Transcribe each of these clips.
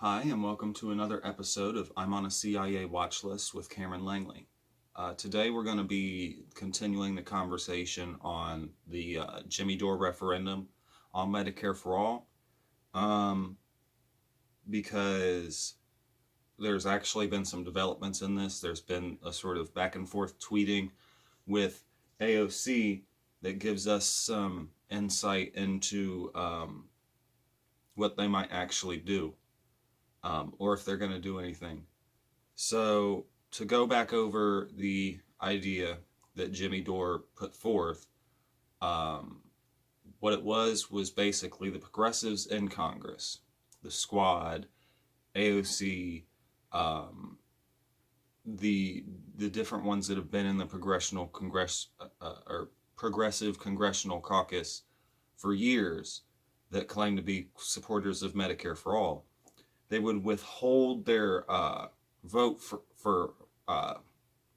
Hi, and welcome to another episode of I'm on a CIA watch list with Cameron Langley. Today we're going to be continuing the conversation on the Jimmy Dore referendum on Medicare for All, um, because there's actually been some developments in this. There's been a sort of back and forth tweeting with AOC that gives us some insight into what they might actually do. Or if they're going to do anything. So, to go back over the idea that Jimmy Dore put forth, um, what it was basically the progressives in Congress, the Squad, AOC, um, the different ones that have been in the progressive congressional caucus for years that claim to be supporters of Medicare for all. They would withhold their vote for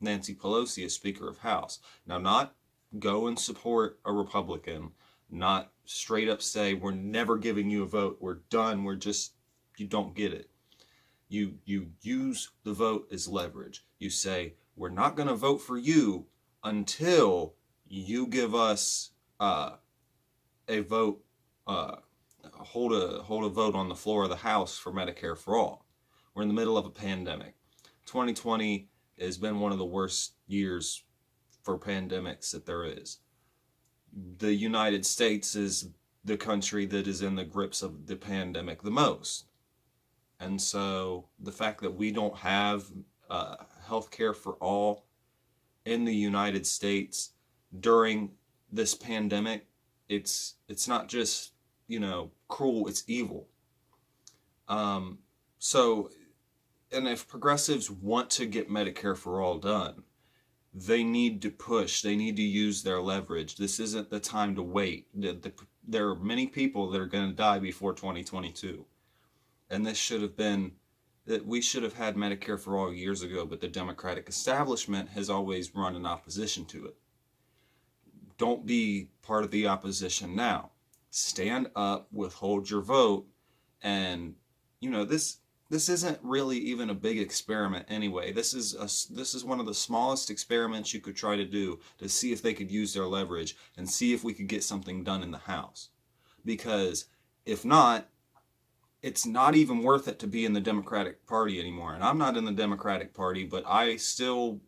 Nancy Pelosi as Speaker of House. Now, not go and support a Republican, not straight up say, we're never giving you a vote, we're done, you don't get it. You use the vote as leverage. You say, we're not going to vote for you until you give us a vote, hold a vote on the floor of the House for Medicare for all. We're in the middle of a pandemic. 2020 has been one of the worst years for pandemics that there is. The United States is the country that is in the grips of the pandemic the most. And so the fact that we don't have health care for all in the United States during this pandemic, it's not just, cruel, it's evil. So, and if progressives want to get Medicare for all done, they need to push, they need to use their leverage. This isn't the time to wait. There are many people that are going to die before 2022. And this should have been, that we should have had Medicare for all years ago, but the Democratic establishment has always run in opposition to it. Don't be part of the opposition now. Stand up, withhold your vote, and this isn't really even a big experiment anyway. This is one of the smallest experiments you could try to do to see if they could use their leverage and see if we could get something done in the House. Because if not, it's not even worth it to be in the Democratic Party anymore. And I'm not in the Democratic Party, but I still,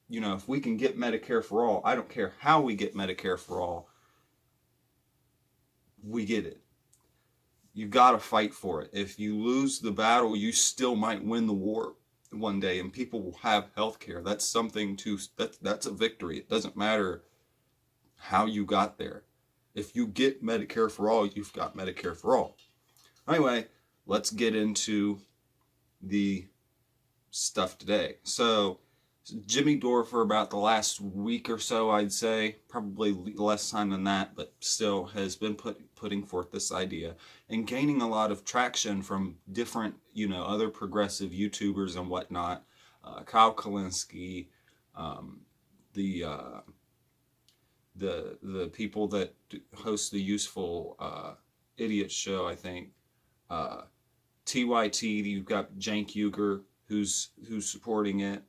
if we can get Medicare for all, I don't care how we get Medicare for all, we get it. You gotta fight for it. If you lose the battle, you still might win the war one day, and people will have health care. That's something that's a victory. It doesn't matter how you got there. If you get Medicare for all, you've got Medicare for all. Anyway, let's get into the stuff today. So, Jimmy Dore, for about the last week or so, I'd say, probably less time than that, but still has been putting forth this idea and gaining a lot of traction from different, other progressive YouTubers and whatnot. Kyle Kalinske, the people that host the Useful Idiot show, I think. TYT, you've got Cenk Uygur, who's supporting it.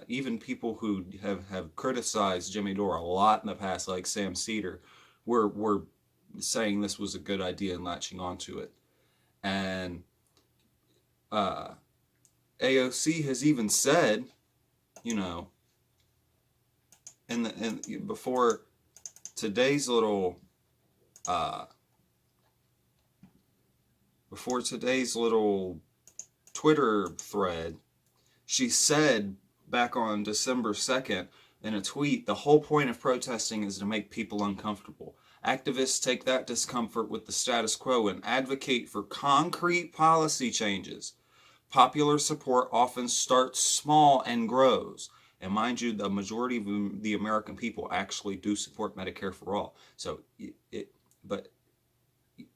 Even people who have criticized Jimmy Dore a lot in the past, like Sam Cedar, were saying this was a good idea and latching onto it. And AOC has even said, before today's little Twitter thread, she said back on December 2nd in a tweet, the whole point of protesting is to make people uncomfortable. Activists take that discomfort with the status quo and advocate for concrete policy changes. Popular support often starts small and grows. And mind you, the majority of the American people actually do support Medicare for all. So, but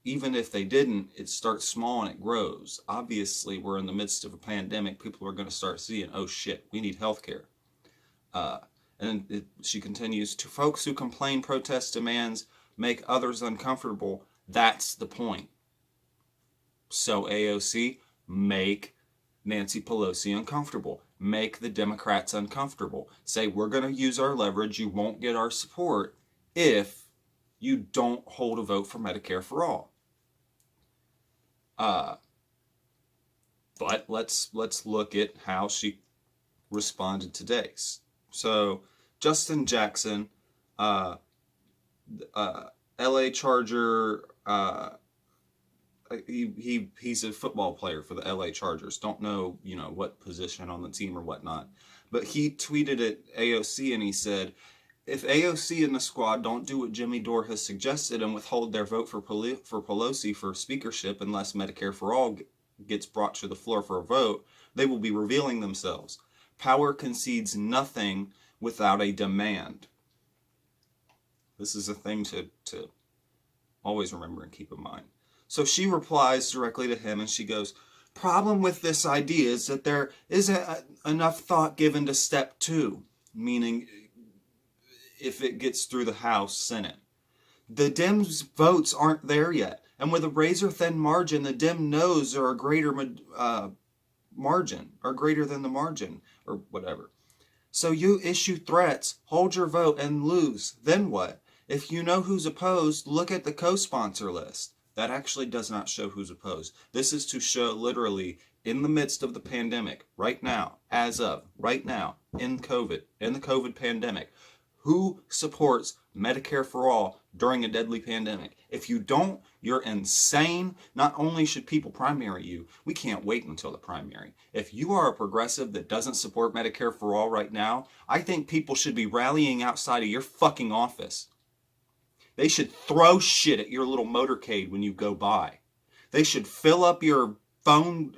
even if they didn't, it starts small and it grows. Obviously, we're in the midst of a pandemic. People are going to start seeing, oh shit, we need health care. She continues, to folks who complain protest demands make others uncomfortable, that's the point. So AOC, Make Nancy Pelosi uncomfortable. Make the Democrats uncomfortable. Say, we're going to use our leverage. You won't get our support if you don't hold a vote for Medicare for all. But let's look at how she responded today. So Justin Jackson, LA Charger, he's a football player for the LA Chargers. Don't know, what position on the team or whatnot. But he tweeted at AOC and he said, if AOC and the squad don't do what Jimmy Dore has suggested and withhold their vote for Pelosi for speakership unless Medicare for All gets brought to the floor for a vote, they will be revealing themselves. Power concedes nothing without a demand. This is a thing to always remember and keep in mind. So she replies directly to him and she goes, problem with this idea is that there isn't enough thought given to step 2, meaning if it gets through the House, Senate. The Dems' votes aren't there yet. And with a razor-thin margin, the Dem no's are a greater margin, or greater than the margin, or whatever. So you issue threats, hold your vote, and lose. Then what? If you know who's opposed, look at the co-sponsor list. That actually does not show who's opposed. This is to show literally in the midst of the pandemic, right now, as of right now, in the COVID pandemic, who supports Medicare for all during a deadly pandemic. If you don't, you're insane. Not only should people primary you, we can't wait until the primary. If you are a progressive that doesn't support Medicare for all right now, I think people should be rallying outside of your fucking office. They should throw shit at your little motorcade when you go by. They should fill up your phone,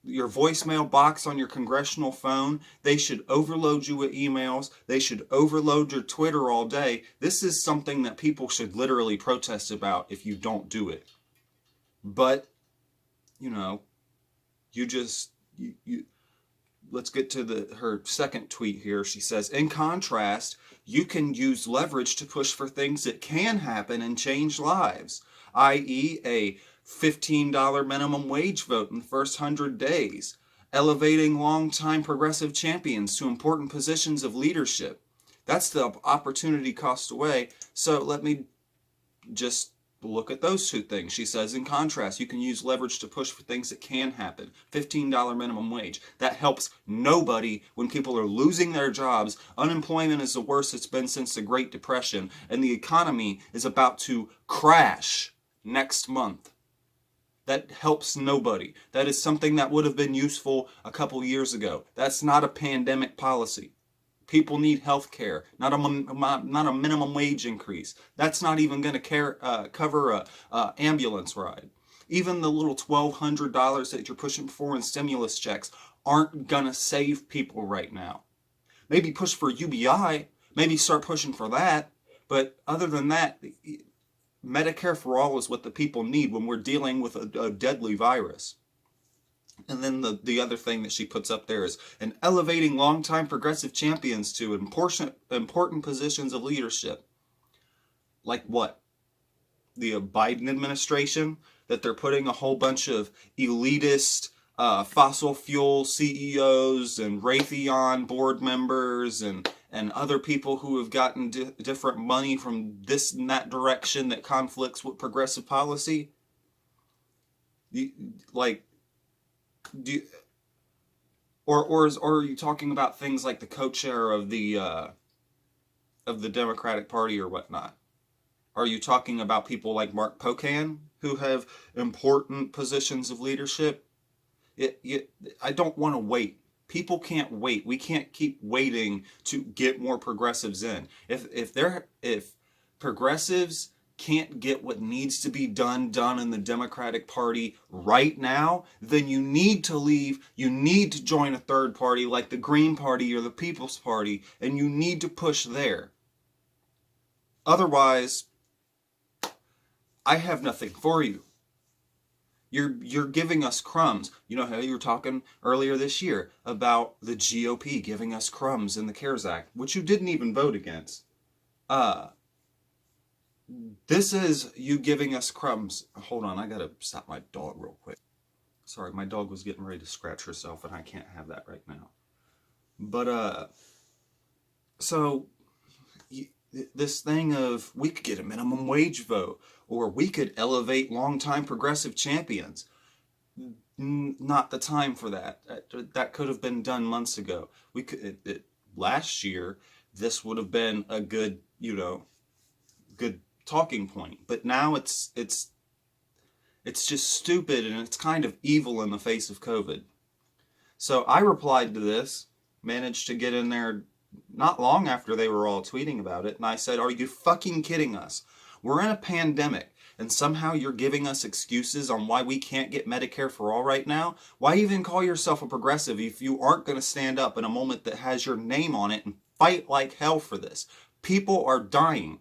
your voicemail box on your congressional phone. They should overload you with emails. They should overload your Twitter all day. This is something that people should literally protest about if you don't do it. But, let's get to her second tweet here. She says, in contrast, you can use leverage to push for things that can happen and change lives, i.e. a $15 minimum wage vote in the first 100 days, elevating longtime progressive champions to important positions of leadership. That's the opportunity cost away. So let me just look at those two things. She says, in contrast, you can use leverage to push for things that can happen. $15 minimum wage. That helps nobody when people are losing their jobs. Unemployment is the worst it's been since the Great Depression, and the economy is about to crash next month. That helps nobody. That is something that would have been useful a couple years ago. That's not a pandemic policy. People need health care, not a minimum wage increase. That's not even going to cover a ambulance ride. Even the little $1,200 that you're pushing for in stimulus checks aren't going to save people right now. Maybe push for UBI. Maybe start pushing for that. But other than that, Medicare for all is what the people need when we're dealing with a deadly virus. And then the other thing that she puts up there is an elevating longtime progressive champions to important positions of leadership. Like what? The Biden administration, that they're putting a whole bunch of elitist fossil fuel CEOs and Raytheon board members and other people who have gotten different money from this and that direction that conflicts with progressive policy. Or are you talking about things like the co-chair of the Democratic Party or whatnot? Are you talking about people like Mark Pocan who have important positions of leadership? I don't want to wait. People can't wait. We can't keep waiting to get more progressives in. If progressives can't get what needs to be done in the Democratic Party right now, then you need to leave. You need to join a third party like the Green Party or the People's Party, and you need to push there. Otherwise, I have nothing for you. You're giving us crumbs. You know how you were talking earlier this year about the GOP giving us crumbs in the CARES Act, which you didn't even vote against. This is you giving us crumbs. Hold on, I gotta stop my dog real quick. Sorry, my dog was getting ready to scratch herself, and I can't have that right now. But, so this thing of we could get a minimum wage vote, or we could elevate longtime progressive champions. Not the time for that. That could have been done months ago. We could last year. This would have been a good, good talking point. But now it's just stupid, and it's kind of evil in the face of COVID. So I replied to this, managed to get in there not long after they were all tweeting about it, and I said, are you fucking kidding us? We're in a pandemic, and somehow you're giving us excuses on why we can't get Medicare for all right now? Why even call yourself a progressive if you aren't going to stand up in a moment that has your name on it and fight like hell for this? People are dying.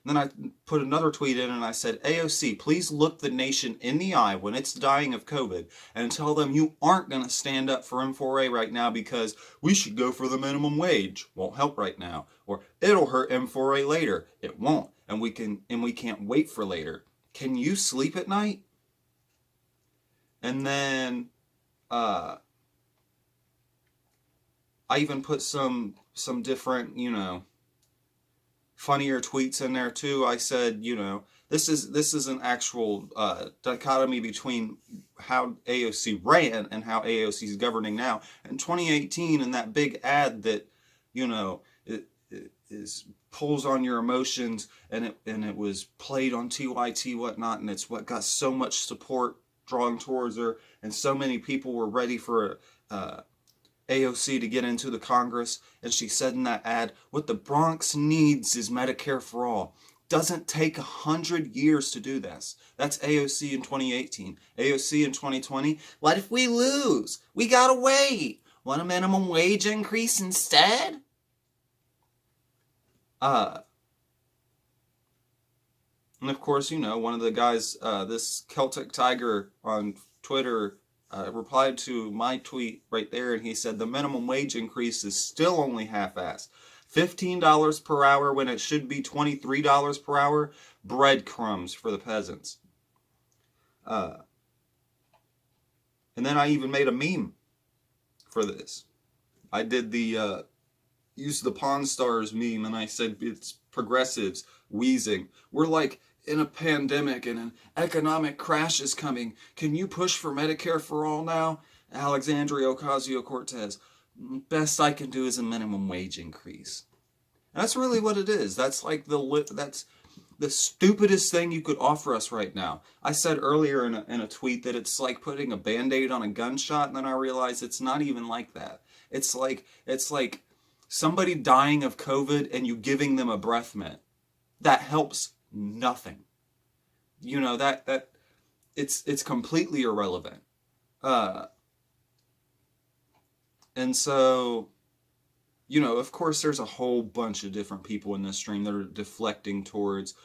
And then I put another tweet in and I said, AOC, please look the nation in the eye when it's dying of COVID and tell them you aren't going to stand up for M4A right now because we should go for the minimum wage. Won't help right now. Or it'll hurt M4A later. It won't. And we can't wait for later. Can you sleep at night? And then I even put some different, funnier tweets in there too. I said, this is an actual dichotomy between how AOC ran and how AOC is governing now. In 2018, in that big ad that, it pulls on your emotions, and it was played on TYT whatnot, and it's what got so much support drawn towards her, and so many people were ready for AOC to get into the Congress. And she said in that ad, what the Bronx needs is Medicare for all. Doesn't take 100 years to do this. That's AOC in 2018. AOC in 2020, what if we lose? We gotta wait. Want a minimum wage increase instead? And of course, one of the guys, this Celtic Tiger on Twitter, replied to my tweet right there, and he said the minimum wage increase is still only half-assed. $15 per hour when it should be $23 per hour. Breadcrumbs for the peasants. And then I even made a meme for this. I did use the Pawn Stars meme, and I said it's progressives wheezing. We're like in a pandemic and an economic crash is coming. Can you push for Medicare for all now? Alexandria Ocasio-Cortez. Best I can do is a minimum wage increase. And that's really what it is. That's like that's the stupidest thing you could offer us right now. I said earlier in a tweet that it's like putting a Band-Aid on a gunshot, and then I realized it's not even like that. It's like somebody dying of COVID and you giving them a breath mint. That helps nothing. That it's completely irrelevant. And so, of course there's a whole bunch of different people in this stream that are deflecting towards,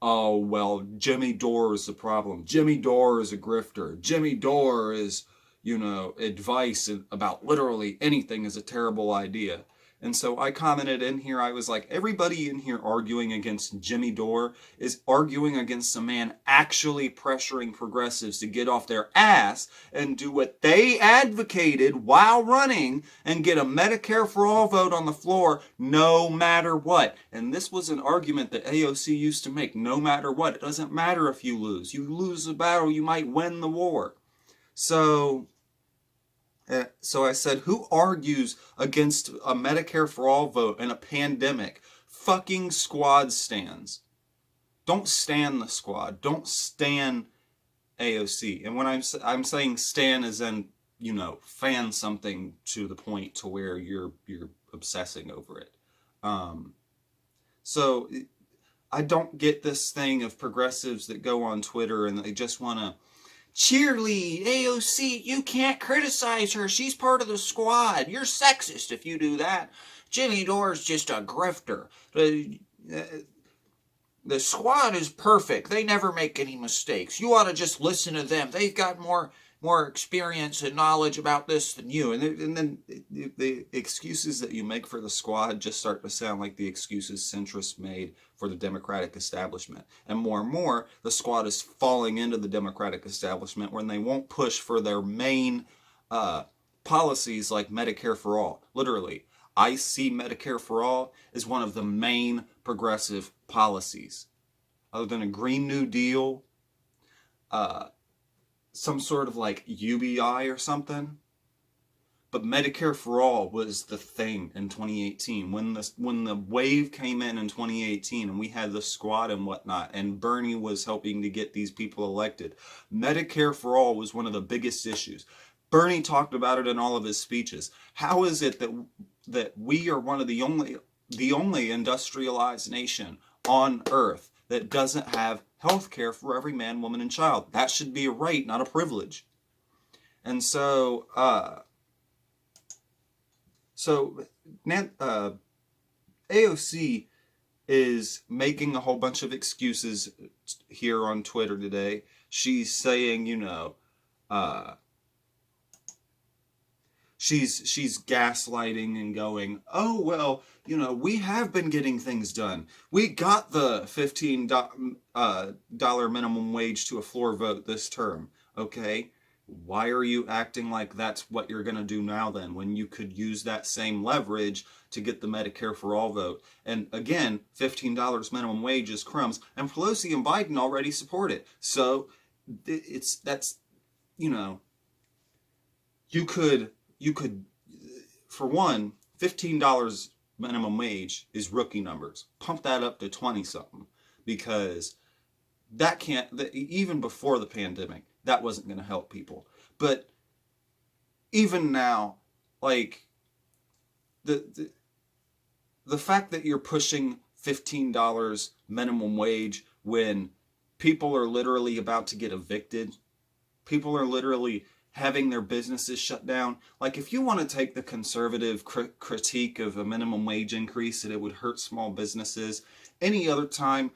oh, well, Jimmy Dore is the problem. Jimmy Dore is a grifter. Jimmy Dore is, advice about literally anything is a terrible idea. And so I commented in here, I was like, everybody in here arguing against Jimmy Dore is arguing against a man actually pressuring progressives to get off their ass and do what they advocated while running and get a Medicare for all vote on the floor no matter what. And this was an argument that AOC used to make, no matter what. It doesn't matter if you lose. You lose the battle, you might win the war. So I said, who argues against a Medicare for all vote in a pandemic? Fucking squad stands. Don't stand the squad. Don't stand AOC. And when I'm saying stand as in, fan something to the point to where you're obsessing over it. So I don't get this thing of progressives that go on Twitter and they just want to cheerlead AOC. You can't criticize her. She's part of the squad. You're sexist if you do that. Jimmy Dore's just a grifter. The squad is perfect. They never make any mistakes. You ought to just listen to them. They've got more more experience and knowledge about this than you. And then the excuses that you make for the squad just start to sound like the excuses centrists made for the Democratic establishment. And more, the squad is falling into the Democratic establishment when they won't push for their main policies like Medicare for all. Literally, I see Medicare for all as one of the main progressive policies. Other than a Green New Deal, some sort of like UBI or something. But Medicare for all was the thing in 2018. When the wave came in 2018 and we had the squad and whatnot, and Bernie was helping to get these people elected, Medicare for all was one of the biggest issues. Bernie talked about it in all of his speeches. How is it that we are one of the only industrialized nation on earth that doesn't have health care for every man, woman, and child? That should be a right, not a privilege. And so, AOC is making a whole bunch of excuses here on Twitter today. She's saying, she's gaslighting and going, oh, well, we have been getting things done. We got the $15 minimum wage to a floor vote this term. Okay, why are you acting like that's what you're going to do now then, when you could use that same leverage to get the Medicare for all vote? And again, $15 minimum wage is crumbs, and Pelosi and Biden already support it. So you could, for one, $15 minimum wage is rookie numbers. Pump that up to 20 something, because even before the pandemic, that wasn't going to help people. But even now, like the fact that you're pushing $15 minimum wage when people are literally about to get evicted, people are literally having their businesses shut down. Like, if you want to take the conservative critique of a minimum wage increase, that it would hurt small businesses, any other time,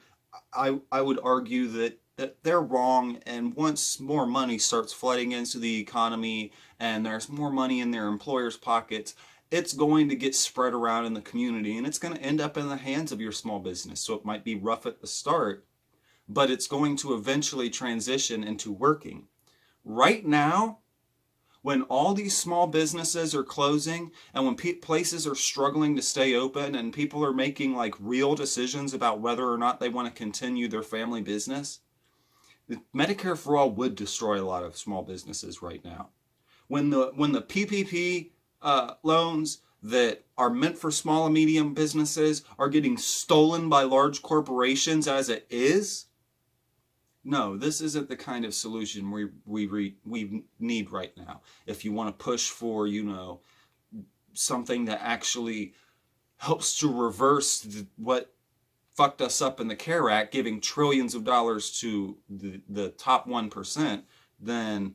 I would argue that they're wrong. And once more money starts flooding into the economy and there's more money in their employers' pockets, it's going to get spread around in the community, and it's going to end up in the hands of your small business. So it might be rough at the start, but it's going to eventually transition into working. Right now, when all these small businesses are closing, and when places are struggling to stay open, and people are making like real decisions about whether or not they want to continue their family business, Medicare for all would destroy a lot of small businesses right now. When the PPP loans that are meant for small and medium businesses are getting stolen by large corporations as it is, no, this isn't the kind of solution we need right now. If you want to push for, something that actually helps to reverse what fucked us up in the CARE Act, giving trillions of dollars to the top 1%, then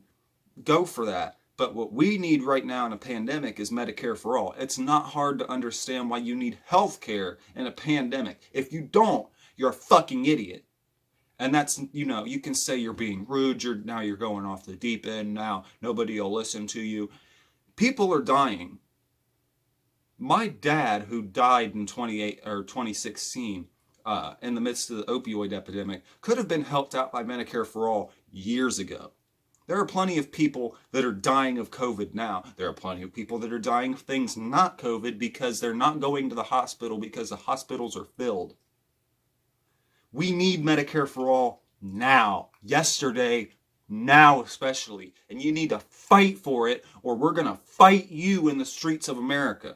go for that. But what we need right now in a pandemic is Medicare for all. It's not hard to understand why you need health care in a pandemic. If you don't, you're a fucking idiot. And that's, you can say you're being rude, you're going off the deep end, now nobody will listen to you. People are dying. My dad, who died in 2016, in the midst of the opioid epidemic, could have been helped out by Medicare for all years ago. There are plenty of people that are dying of COVID now. There are plenty of people that are dying of things not COVID because they're not going to the hospital because the hospitals are filled. We need Medicare for all now, yesterday, now especially. And you need to fight for it, or we're going to fight you in the streets of America.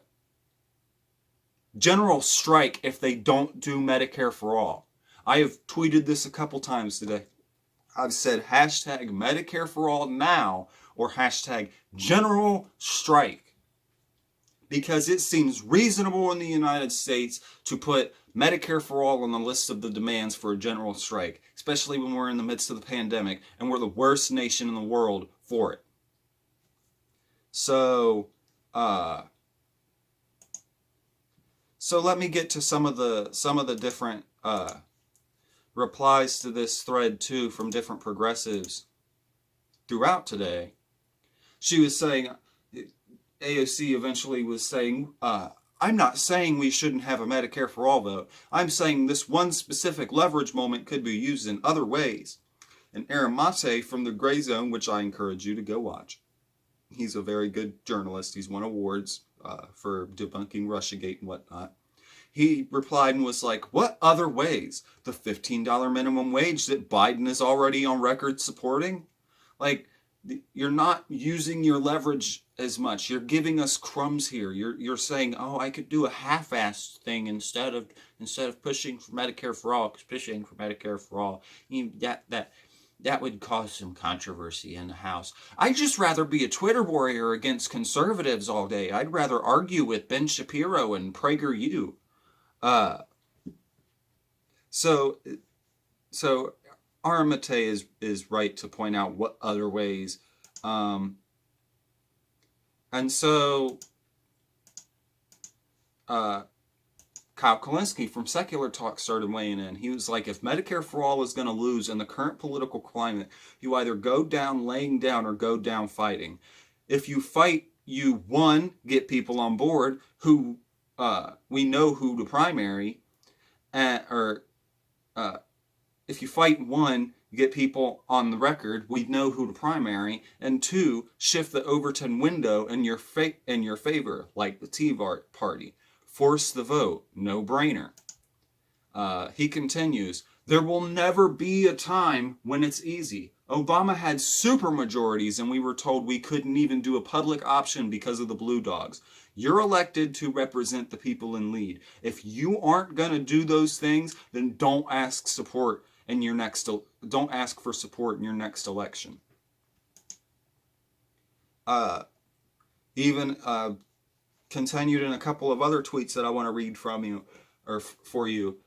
General strike if they don't do Medicare for all. I have tweeted this a couple times today. I've said hashtag Medicare for all now, or hashtag general strike. Because it seems reasonable in the United States to put Medicare for all on the list of the demands for a general strike, especially when we're in the midst of the pandemic and we're the worst nation in the world for it. So let me get to some of the different replies to this thread too from different progressives throughout today. She was saying, AOC eventually was saying, I'm not saying we shouldn't have a Medicare for all vote. I'm saying this one specific leverage moment could be used in other ways. And Aaron Mate from the Gray Zone, which I encourage you to go watch. He's a very good journalist. He's won awards for debunking Russiagate and whatnot. He replied and was like, what other ways? The $15 minimum wage that Biden is already on record supporting? Like, you're not using your leverage as much. You're giving us crumbs here. You're saying, oh, I could do a half-assed thing instead of pushing for Medicare for all, because pushing for Medicare for all, that would cause some controversy in the House. I'd just rather be a Twitter warrior against conservatives all day. I'd rather argue with Ben Shapiro and PragerU. So Aramate is right to point out what other ways. And so Kyle Kulinski from Secular Talk started weighing in. He was like, if Medicare for All is going to lose in the current political climate, you either go down laying down or go down fighting. If you fight, you, one, get people on board who we know who to primary, if you fight, one, you get people on the record, we know who to primary, and two, shift the Overton window in your favor, like the Tea Party. Force the vote, no brainer. He continues, there will never be a time when it's easy. Obama had supermajorities and we were told we couldn't even do a public option because of the Blue Dogs. You're elected to represent the people and lead. If you aren't going to do those things, then don't ask for support in your next election. Continued in a couple of other tweets that I want to read from you, or for you.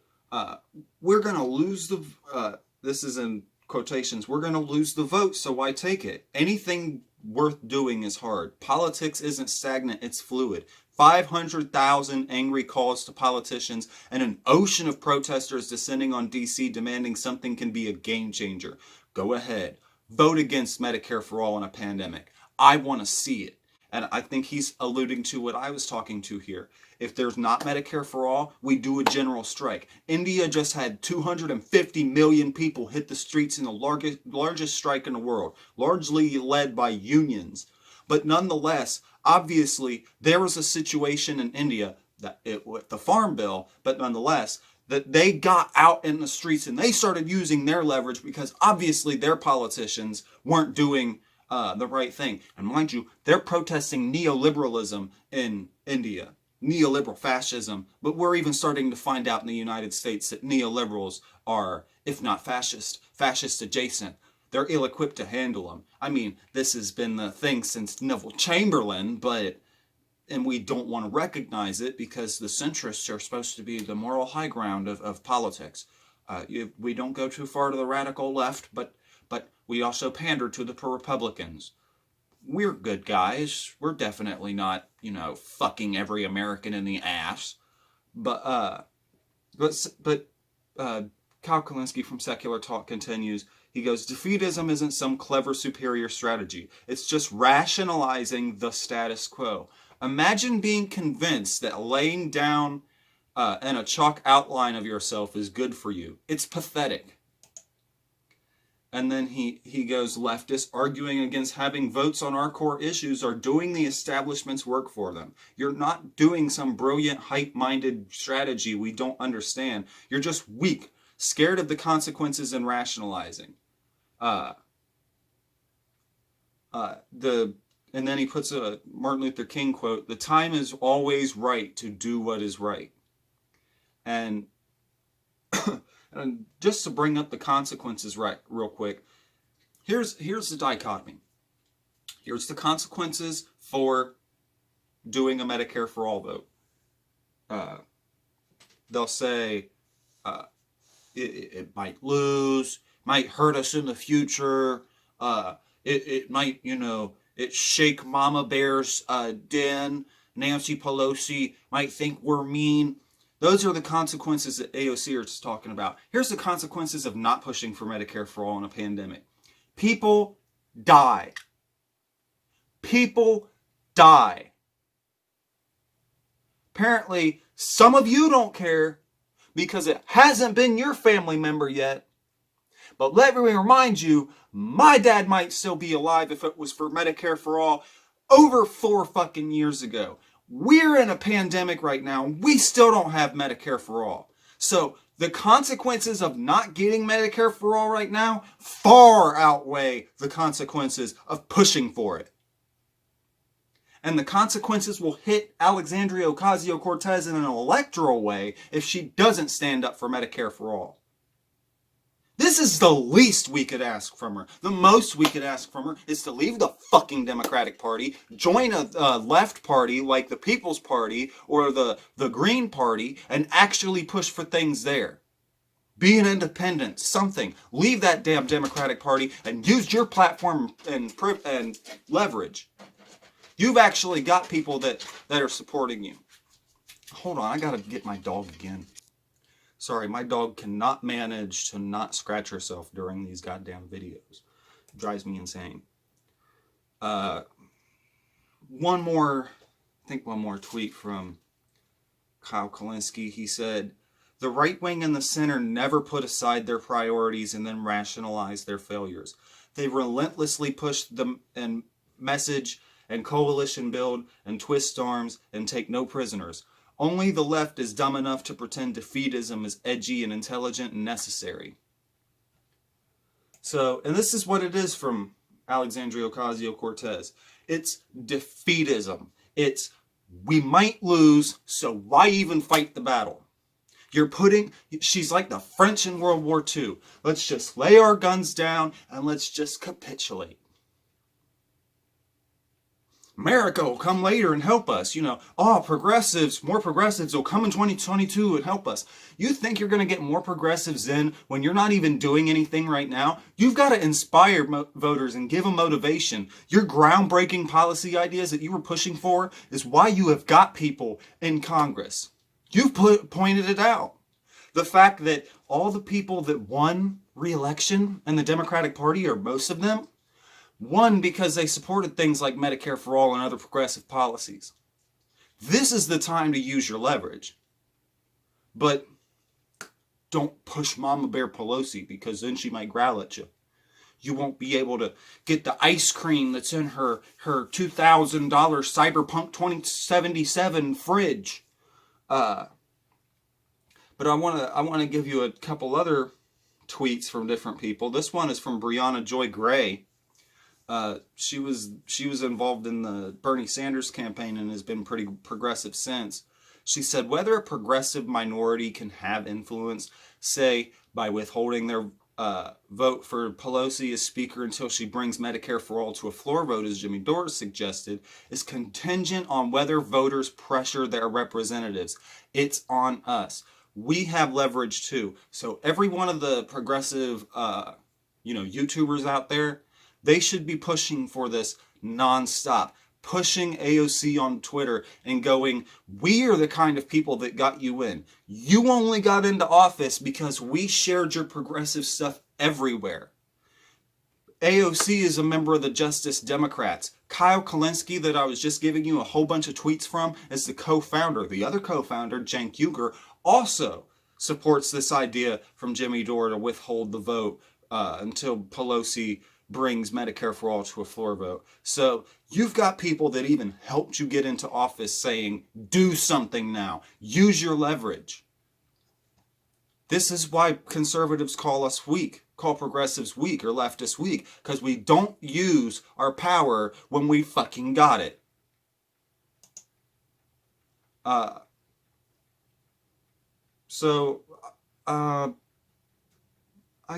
We're going to lose the, this is in quotations, we're going to lose the vote, so why take it? Anything worth doing is hard. Politics isn't stagnant, it's fluid. 500,000 angry calls to politicians and an ocean of protesters descending on DC demanding something can be a game changer. Go ahead. Vote against Medicare for all in a pandemic. I want to see it. And I think he's alluding to what I was talking to here. If there's not Medicare for all, we do a general strike. India just had 250 million people hit the streets in the largest strike in the world, largely led by unions. But nonetheless, obviously, there was a situation in India with the Farm Bill, but nonetheless, that they got out in the streets and they started using their leverage because obviously their politicians weren't doing the right thing. And mind you, they're protesting neoliberalism in India, neoliberal fascism, but we're even starting to find out in the United States that neoliberals are, if not fascist adjacent. They're ill-equipped to handle them. I mean, this has been the thing since Neville Chamberlain, and we don't want to recognize it because the centrists are supposed to be the moral high ground of politics. We don't go too far to the radical left, but we also pander to the pro-Republicans. We're good guys. We're definitely not, fucking every American in the ass. But Kyle Kulinski from Secular Talk continues. He goes, defeatism isn't some clever superior strategy. It's just rationalizing the status quo. Imagine being convinced that laying down and a chalk outline of yourself is good for you. It's pathetic. And then he goes, leftists arguing against having votes on our core issues are doing the establishment's work for them. You're not doing some brilliant, hype-minded strategy we don't understand. You're just weak, scared of the consequences and rationalizing. And then he puts a Martin Luther King quote, the time is always right to do what is right. And just to bring up the consequences real quick, here's the dichotomy. Here's the consequences for doing a Medicare for all vote. They'll say it might lose, might hurt us in the future. It might, it shake Mama Bear's den. Nancy Pelosi might think we're mean. Those are the consequences that AOC is talking about. Here's the consequences of not pushing for Medicare for all in a pandemic. People die. People die. Apparently, some of you don't care because it hasn't been your family member yet. But let me remind you, my dad might still be alive if it was for Medicare for All over 4 fucking years ago. We're in a pandemic right now. We still don't have Medicare for All. So the consequences of not getting Medicare for All right now far outweigh the consequences of pushing for it. And the consequences will hit Alexandria Ocasio-Cortez in an electoral way if she doesn't stand up for Medicare for All. This is the least we could ask from her. The most we could ask from her is to leave the fucking Democratic Party, join a left party like the People's Party or the Green Party, and actually push for things there. Be an independent, something. Leave that damn Democratic Party and use your platform and leverage. You've actually got people that are supporting you. Hold on, I gotta get my dog again. Sorry, my dog cannot manage to not scratch herself during these goddamn videos. It drives me insane. One more tweet from Kyle Kalinske. He said, "The right wing and the center never put aside their priorities and then rationalize their failures. They relentlessly push the and message and coalition build and twist arms and take no prisoners. Only the left is dumb enough to pretend defeatism is edgy and intelligent and necessary." So, and this is what it is from Alexandria Ocasio-Cortez. It's defeatism. It's, we might lose, so why even fight the battle? She's like the French in World War II. Let's just lay our guns down and let's just capitulate. America will come later and help us. Progressives, more progressives will come in 2022 and help us. You think you're going to get more progressives in when you're not even doing anything right now? You've got to inspire voters and give them motivation. Your groundbreaking policy ideas that you were pushing for is why you have got people in Congress. You've pointed it out. The fact that all the people that won re-election in the Democratic Party, or most of them, won because they supported things like Medicare for All and other progressive policies. This is the time to use your leverage. But don't push Mama Bear Pelosi, because then she might growl at you. You won't be able to get the ice cream that's in her $2,000 Cyberpunk 2077 fridge. But I want to give you a couple other tweets from different people. This one is from Brianna Joy Gray. She was involved in the Bernie Sanders campaign and has been pretty progressive since. She said, whether a progressive minority can have influence, say by withholding their vote for Pelosi as Speaker until she brings Medicare for All to a floor vote, as Jimmy Dore suggested, is contingent on whether voters pressure their representatives. It's on us. We have leverage too. So every one of the progressive, YouTubers out there, they should be pushing for this nonstop. Pushing AOC on Twitter and going, we are the kind of people that got you in. You only got into office because we shared your progressive stuff everywhere. AOC is a member of the Justice Democrats. Kyle Kalinske, that I was just giving you a whole bunch of tweets from, is the co-founder. The other co-founder, Cenk Uygur, also supports this idea from Jimmy Dore to withhold the vote until Pelosi brings Medicare for All to a floor vote. So you've got people that even helped you get into office saying, do something now. Use your leverage. This is why conservatives call us weak, call progressives weak or leftists weak, because we don't use our power when we fucking got it. I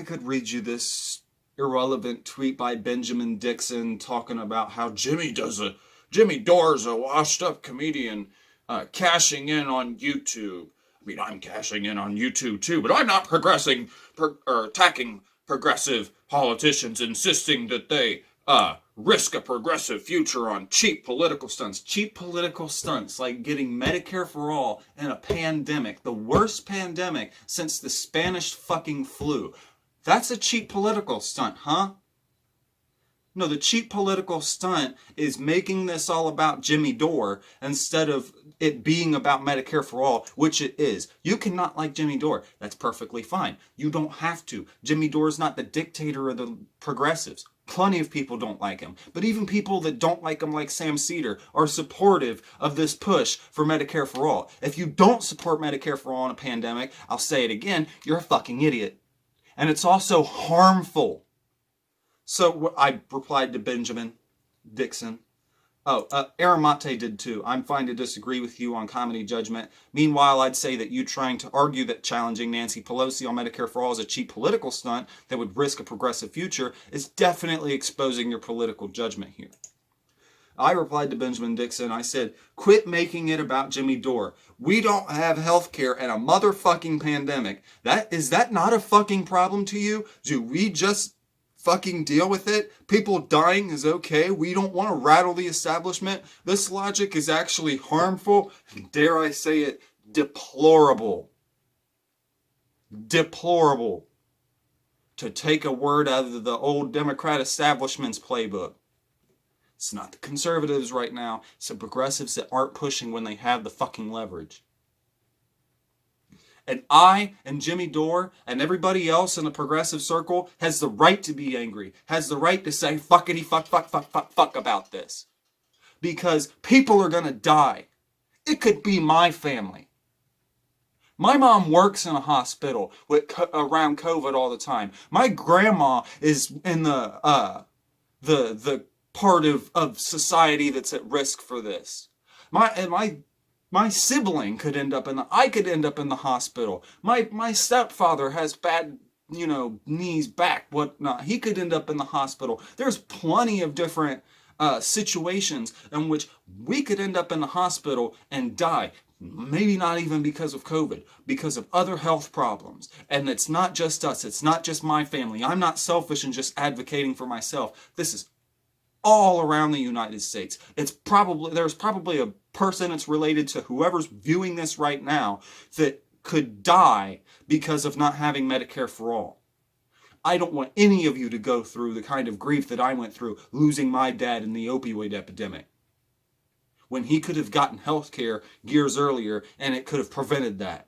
could read you this irrelevant tweet by Benjamin Dixon talking about how Jimmy Dore's a washed up comedian cashing in on YouTube. I mean, I'm cashing in on YouTube too, but I'm not attacking progressive politicians, insisting that they risk a progressive future on cheap political stunts. Cheap political stunts like getting Medicare for All in a pandemic, the worst pandemic since the Spanish fucking flu. That's a cheap political stunt, huh? No, the cheap political stunt is making this all about Jimmy Dore instead of it being about Medicare for all, which it is. You cannot like Jimmy Dore. That's perfectly fine. You don't have to. Jimmy Dore's not the dictator of the progressives. Plenty of people don't like him. But even people that don't like him, like Sam Cedar, are supportive of this push for Medicare for all. If you don't support Medicare for all in a pandemic, I'll say it again, you're a fucking idiot. And it's also harmful. So I replied to Benjamin Dixon. Oh, Aramate did too. I'm fine to disagree with you on comedy judgment. Meanwhile, I'd say that you trying to argue that challenging Nancy Pelosi on Medicare for All is a cheap political stunt that would risk a progressive future is definitely exposing your political judgment here. I replied to Benjamin Dixon. I said, quit making it about Jimmy Dore. We don't have health care and a motherfucking pandemic. Is that not a fucking problem to you? Do we just fucking deal with it? People dying is okay. We don't want to rattle the establishment. This logic is actually harmful. Dare I say it, deplorable. Deplorable. To take a word out of the old Democrat establishment's playbook. It's not the conservatives right now. It's the progressives that aren't pushing when they have the fucking leverage. And I and Jimmy Dore and everybody else in the progressive circle has the right to be angry, has the right to say fuckity fuck about this. Because people are going to die. It could be my family. My mom works in a hospital around COVID all the time. My grandma is in the part of society that's at risk for this. My sibling could end up I could end up in the hospital. My stepfather has bad, knees, back, whatnot. He could end up in the hospital. There's plenty of different situations in which we could end up in the hospital and die. Maybe not even because of COVID, because of other health problems. And it's not just us. It's not just my family. I'm not selfish and just advocating for myself. This is all around the United States. There's probably a person that's related to whoever's viewing this right now that could die because of not having Medicare for all. I don't want any of you to go through the kind of grief that I went through losing my dad in the opioid epidemic, when he could have gotten health care years earlier and it could have prevented that.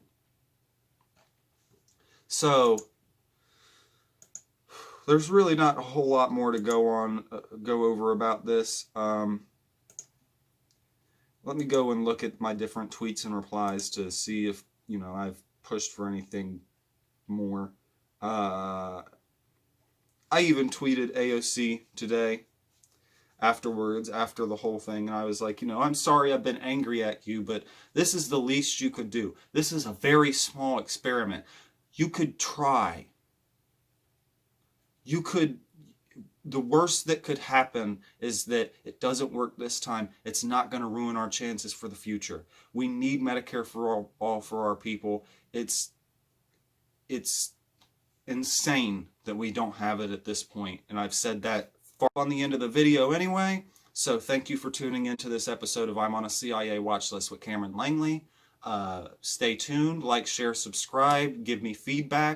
So there's really not a whole lot more to go over about this. Let me go and look at my different tweets and replies to see if, I've pushed for anything more. I even tweeted AOC today afterwards, after the whole thing, and I was like, I'm sorry I've been angry at you, but this is the least you could do. This is a very small experiment. You could try. The worst that could happen is that it doesn't work this time. It's not going to ruin our chances for the future. We need Medicare for all for our people. It's insane that we don't have it at this point. And I've said that far on the end of the video anyway. So thank you for tuning into this episode of I'm on a CIA watch list with Cameron Langley. Stay tuned, like, share, subscribe, give me feedback.